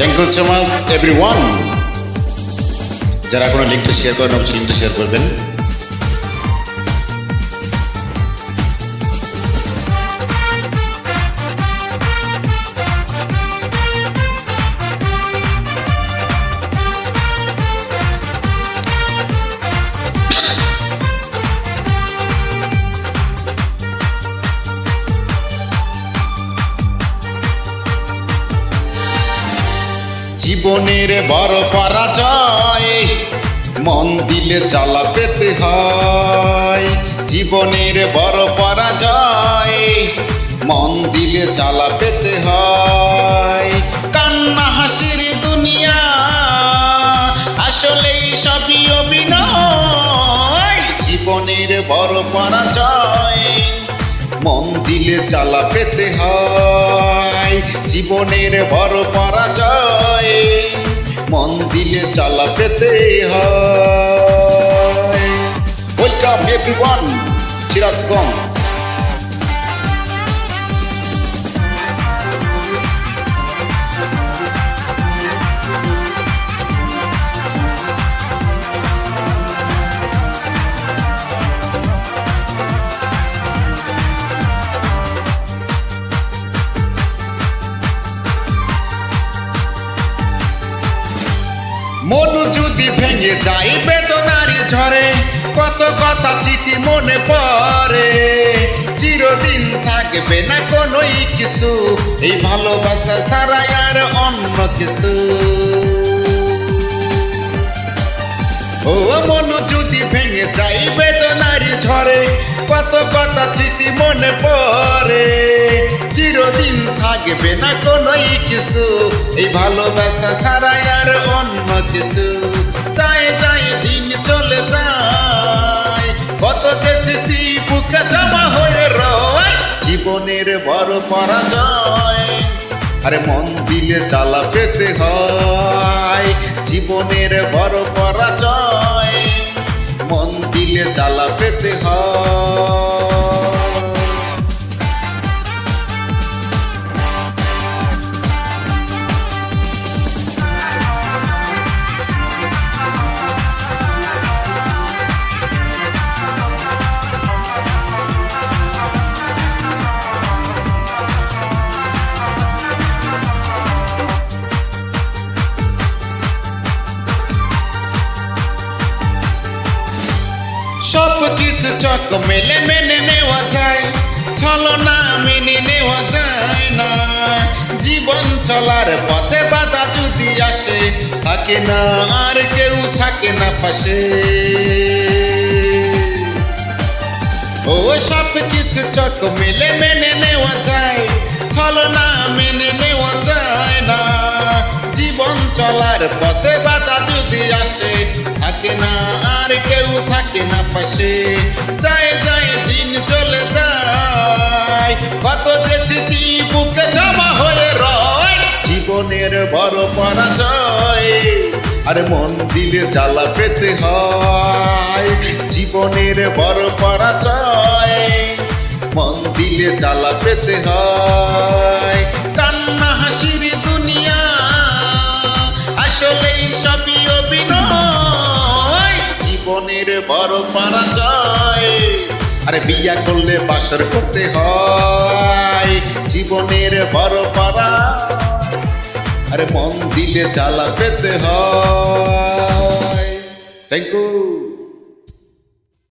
Thank you so much everyone. যারা কোনো লিঙ্কটা শেয়ার করেন অবশ্যই লিঙ্কটা শেয়ার করবেন। জীবনের বড় পরাজয় মন দিলে জ্বালা পেতে হয়। জীবনের বড় পরাজয় মন দিলে জ্বালা পেতে হয়। কান্না হাসির দুনিয়া আসলেই সবই অভিনয়। জীবনের বড় পরাজয় মন দিলে জ্বালা পেতে হয়। জীবনের বড় পরাজয় মন দিলে জ্বালা পেতে হয়। Welcome everyone Sirajganj. মন যদি ভেঙে যায় বেদনারি ঝরে, কত কথা স্মৃতি মনে পড়ে। চিরদিন থাকবে না কোনোই কিছু, এই ভালোবাসা ছাড়া আর অন্য কিছু। ও মন যদি ভেঙে যায় বেদনারি ঝরে, কত কথা স্মৃতি মনে পড়ে। চিরদিন থাকবে না কোনোই কিছু, এই ভালোবাসা ছাড়া আর অন্য কিছু। যায় যায় দিন চলে যায়, কত যে স্মৃতি বুকে জমা হয়ে রয়। জীবনের বড় পরাজয় আরে মন দিলে জ্বালা পেতে হয়। জীবনের বড় পরাজয় মন দিলে জ্বালা পেতে হয়। সব কিছু চক মেলে মেনে নেওয়া যায়, ছলনা মেনে নেওয়া যায় না। জীবন চলার পথে বাধা যদি আসে, থাকে না আর কেউ থাকে না পাশে। ও সব কিছু চক মেলে মেনে নেওয়া যায়, ছলনা মেনে নেওয়া যায় না। জীবন চলার পথে বাধা যদি আসে, থাকে না আর কেউ থাকে না পাশে। যায় যায় দিন চলে যায়, কত যে স্মৃতি বুকে জমা হয়ে রয়। জীবনের বড় পরাজয় আরে মন দিলে জ্বালা পেতে হয়। জীবনের বড় পরাজয় মন দিলে জ্বালা পেতে হয়। কান্না হাসির দুনিয়া আসলেই সবই অভিনয়। জীবনের বড় পরাজয় আরে বিয়া করলে বাসর করতে হয়। জীবনের বড় পরাজয় আরে মন দিলে জ্বালা পেতে হয়। Thank you.